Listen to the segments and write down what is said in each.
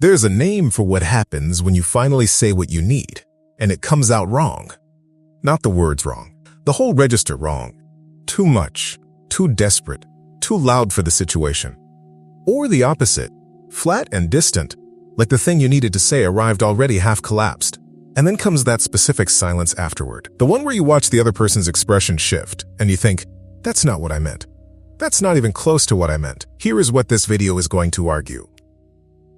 There's a name for what happens when you finally say what you need, and it comes out wrong. Not the words wrong, the whole register wrong. Too much, too desperate, too loud for the situation. Or the opposite, flat and distant, like the thing you needed to say arrived already half collapsed. And then comes that specific silence afterward, the one where you watch the other person's expression shift, and you think, that's not what I meant. That's not even close to what I meant. Here is what this video is going to argue.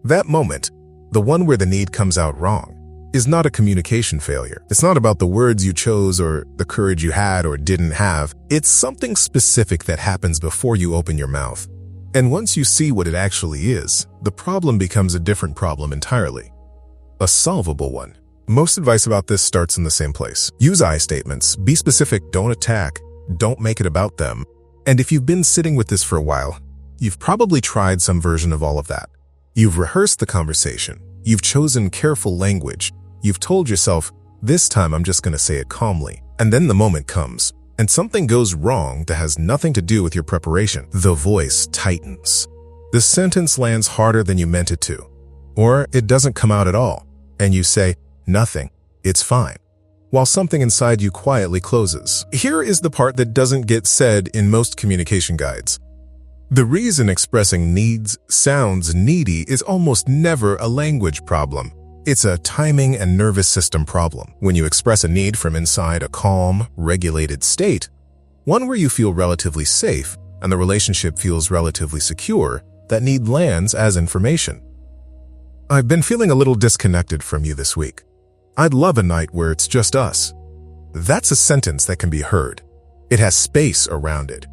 That moment, the one where the need comes out wrong, is not a communication failure. It's not about the words you chose or the courage you had or didn't have. It's something specific that happens before you open your mouth. And once you see what it actually is, the problem becomes a different problem entirely. A solvable one. Most advice about this starts in the same place. Use I statements. Be specific, don't attack, don't make it about them. And if you've been sitting with this for a while, you've probably tried some version of all of that. You've rehearsed the conversation. You've chosen careful language. You've told yourself, this time I'm just going to say it calmly. And then the moment comes, and something goes wrong that has nothing to do with your preparation. The voice tightens. The sentence lands harder than you meant it to. Or it doesn't come out at all, and you say, nothing, it's fine, while something inside you quietly closes. Here is the part that doesn't get said in most communication guides. The reason expressing needs sounds needy is almost never a language problem. It's a timing and nervous system problem. When you express a need from inside a calm, regulated state, one where you feel relatively safe and the relationship feels relatively secure, that need lands as information. I've been feeling a little disconnected from you this week. I'd love a night where it's just us. That's a sentence that can be heard. It has space around it.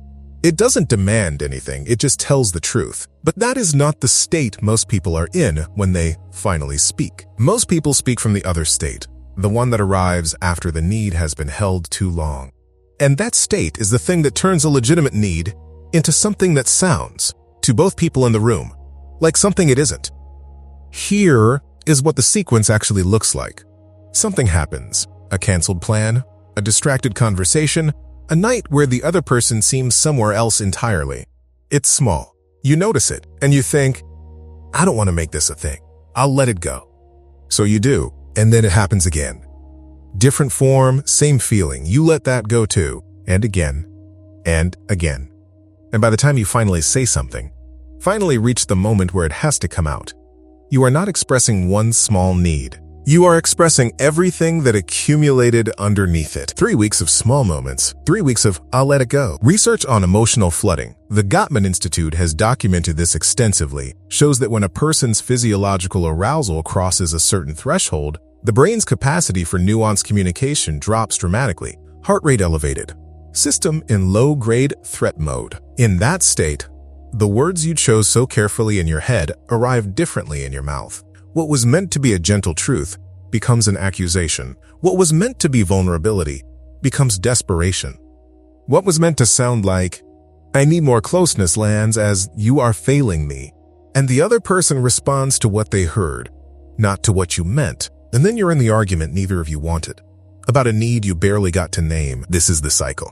It doesn't demand anything, it just tells the truth. But that is not the state most people are in when they finally speak. Most people speak from the other state, the one that arrives after the need has been held too long. And that state is the thing that turns a legitimate need into something that sounds, to both people in the room, like something it isn't. Here is what the sequence actually looks like. Something happens, a canceled plan, a distracted conversation, a night where the other person seems somewhere else entirely. It's small. You notice it, and you think, I don't want to make this a thing. I'll let it go. So you do, and then it happens again. Different form, same feeling. You let that go too, and again, and again. And by the time you finally say something, finally reach the moment where it has to come out, you are not expressing one small need. You are expressing everything that accumulated underneath it. 3 weeks of small moments, 3 weeks of I'll let it go. Research on emotional flooding, the Gottman Institute has documented this extensively, shows that when a person's physiological arousal crosses a certain threshold, the brain's capacity for nuanced communication drops dramatically, heart rate elevated, system in low-grade threat mode. In that state, the words you chose so carefully in your head arrive differently in your mouth. What was meant to be a gentle truth becomes an accusation. What was meant to be vulnerability becomes desperation. What was meant to sound like, I need more closeness lands as you are failing me. And the other person responds to what they heard, not to what you meant. And then you're in the argument neither of you wanted, about a need you barely got to name. This is the cycle.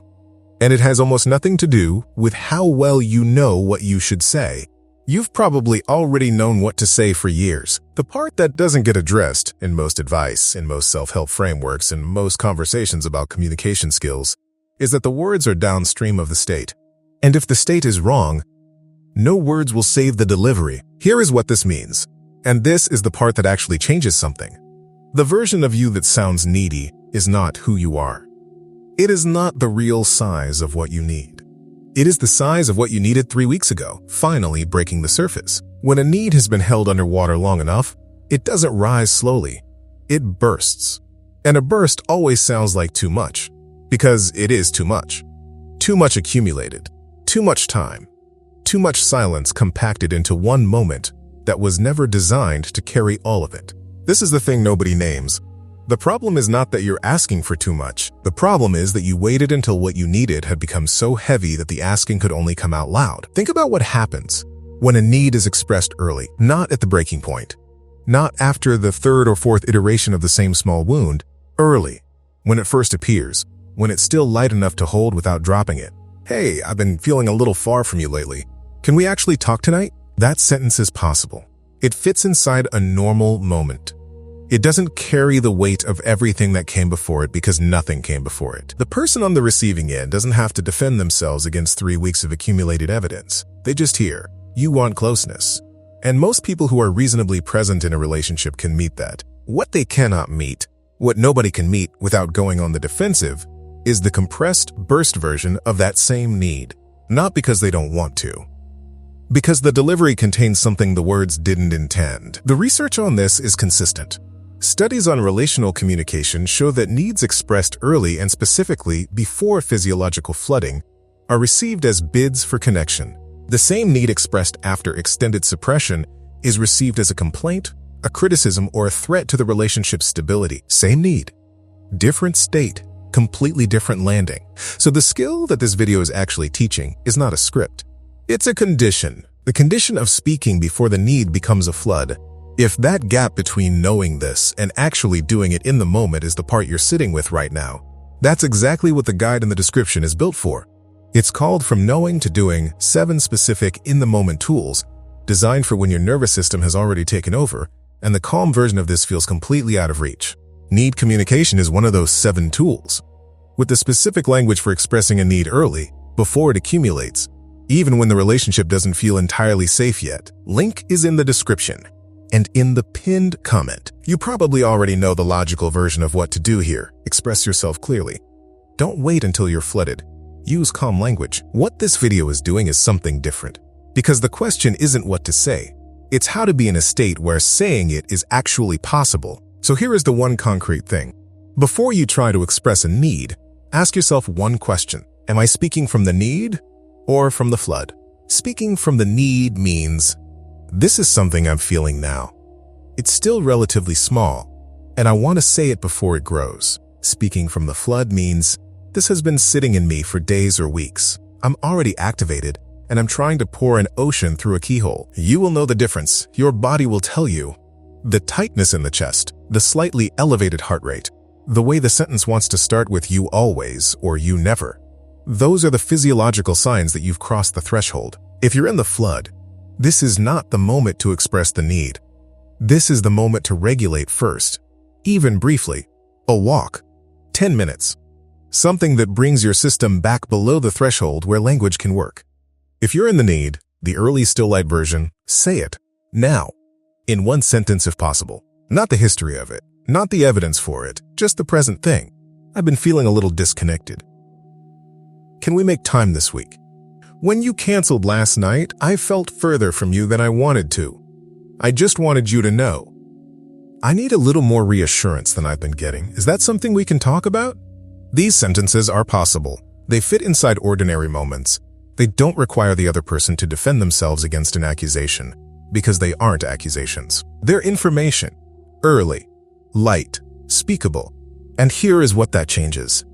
And it has almost nothing to do with how well you know what you should say. You've probably already known what to say for years. The part that doesn't get addressed in most advice, in most self-help frameworks, in most conversations about communication skills, is that the words are downstream of the state. And if the state is wrong, no words will save the delivery. Here is what this means. And this is the part that actually changes something. The version of you that sounds needy is not who you are. It is not the real size of what you need. It is the size of what you needed 3 weeks ago, finally breaking the surface. When a need has been held underwater long enough, it doesn't rise slowly. It bursts. And a burst always sounds like too much, because it is too much. Too much accumulated. Too much time. Too much silence compacted into one moment that was never designed to carry all of it. This is the thing nobody names. The problem is not that you're asking for too much. The problem is that you waited until what you needed had become so heavy that the asking could only come out loud. Think about what happens when a need is expressed early, not at the breaking point, not after the third or fourth iteration of the same small wound, early, when it first appears, when it's still light enough to hold without dropping it. Hey, I've been feeling a little far from you lately. Can we actually talk tonight? That sentence is possible. It fits inside a normal moment. It doesn't carry the weight of everything that came before it because nothing came before it. The person on the receiving end doesn't have to defend themselves against 3 weeks of accumulated evidence. They just hear, "You want closeness." And most people who are reasonably present in a relationship can meet that. What they cannot meet, what nobody can meet without going on the defensive, is the compressed, burst version of that same need. Not because they don't want to. Because the delivery contains something the words didn't intend. The research on this is consistent. Studies on relational communication show that needs expressed early and specifically before physiological flooding are received as bids for connection. The same need expressed after extended suppression is received as a complaint, a criticism, or a threat to the relationship's stability. Same need, different state, completely different landing. So the skill that this video is actually teaching is not a script. It's a condition. The condition of speaking before the need becomes a flood. If that gap between knowing this and actually doing it in the moment is the part you're sitting with right now, that's exactly what the guide in the description is built for. It's called From Knowing to Doing, 7 specific in-the-moment tools designed for when your nervous system has already taken over and the calm version of this feels completely out of reach. Need communication is one of those 7 tools, with the specific language for expressing a need early, before it accumulates, even when the relationship doesn't feel entirely safe yet. Link is in the description. And in the pinned comment, you probably already know the logical version of what to do here. Express yourself clearly. Don't wait until you're flooded. Use calm language. What this video is doing is something different. Because the question isn't what to say. It's how to be in a state where saying it is actually possible. So here is the one concrete thing. Before you try to express a need, ask yourself one question. Am I speaking from the need or from the flood? Speaking from the need means, this is something I'm feeling now. It's still relatively small, and I want to say it before it grows. Speaking from the flood means, this has been sitting in me for days or weeks. I'm already activated, and I'm trying to pour an ocean through a keyhole. You will know the difference. Your body will tell you. The tightness in the chest, the slightly elevated heart rate, the way the sentence wants to start with "you always" or "you never." Those are the physiological signs that you've crossed the threshold. If you're in the flood, this is not the moment to express the need. This is the moment to regulate first, even briefly. A walk, 10 minutes. Something that brings your system back below the threshold where language can work. If you're in the need, the early still light version, say it, now, in one sentence if possible. Not the history of it, not the evidence for it, just the present thing. I've been feeling a little disconnected. Can we make time this week? When you canceled last night, I felt further from you than I wanted to. I just wanted you to know. I need a little more reassurance than I've been getting. Is that something we can talk about? These sentences are possible. They fit inside ordinary moments. They don't require the other person to defend themselves against an accusation, because they aren't accusations. They're information. Early, light, speakable. And here is what that changes.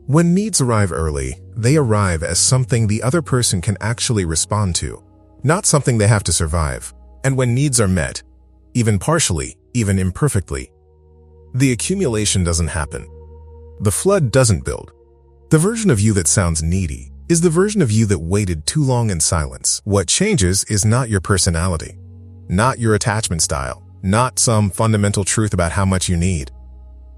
When needs arrive early, they arrive as something the other person can actually respond to, not something they have to survive. And when needs are met, even partially, even imperfectly, the accumulation doesn't happen. The flood doesn't build. The version of you that sounds needy is the version of you that waited too long in silence. What changes is not your personality, not your attachment style, not some fundamental truth about how much you need.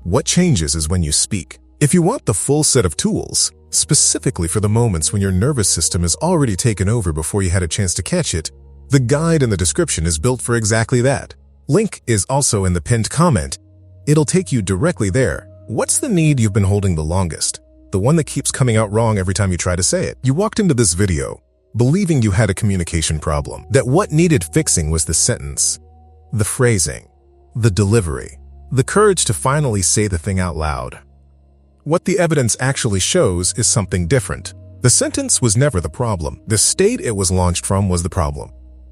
What changes is when you speak. If you want the full set of tools, specifically for the moments when your nervous system is already taken over before you had a chance to catch it, the guide in the description is built for exactly that. Link is also in the pinned comment. It'll take you directly there. What's the need you've been holding the longest? The one that keeps coming out wrong every time you try to say it. You walked into this video believing you had a communication problem, that what needed fixing was the sentence, the phrasing, the delivery, the courage to finally say the thing out loud. What the evidence actually shows is something different. The sentence was never the problem. The state it was launched from was the problem.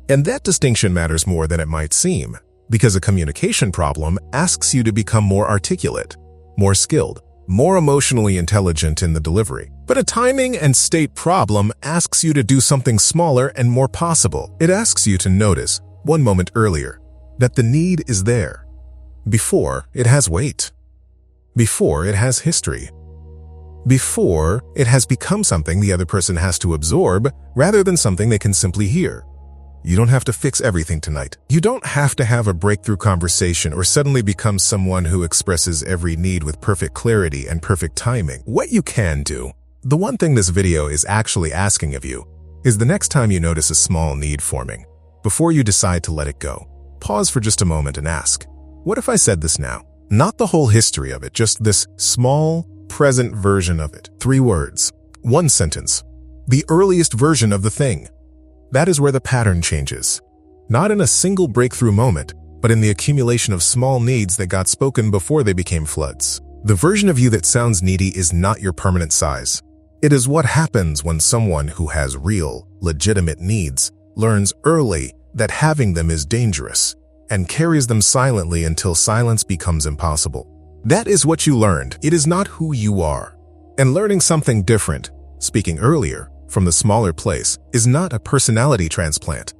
And that distinction matters more than it might seem, because a communication problem asks you to become more articulate, more skilled, more emotionally intelligent in the delivery. But a timing and state problem asks you to do something smaller and more possible. It asks you to notice, one moment earlier, that the need is there, before it has weight, before it has history, before it has become something the other person has to absorb rather than something they can simply hear. You don't have to fix everything tonight. You don't have to have a breakthrough conversation or suddenly become someone who expresses every need with perfect clarity and perfect timing. What you can do, the one thing this video is actually asking of you, is the next time you notice a small need forming, before you decide to let it go, pause for just a moment and ask, what if I said this now? Not the whole history of it, just this small, present version of it. 3 words, 1 sentence, the earliest version of the thing. That is where the pattern changes. Not in a single breakthrough moment, but in the accumulation of small needs that got spoken before they became floods. The version of you that sounds needy is not your permanent size. It is what happens when someone who has real, legitimate needs learns early that having them is dangerous and carries them silently until silence becomes impossible. That is what you learned. It is not who you are. And learning something different, speaking earlier, from the smaller place, is not a personality transplant.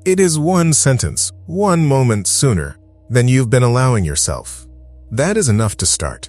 It is 1 sentence, 1 moment sooner than you've been allowing yourself. That is enough to start.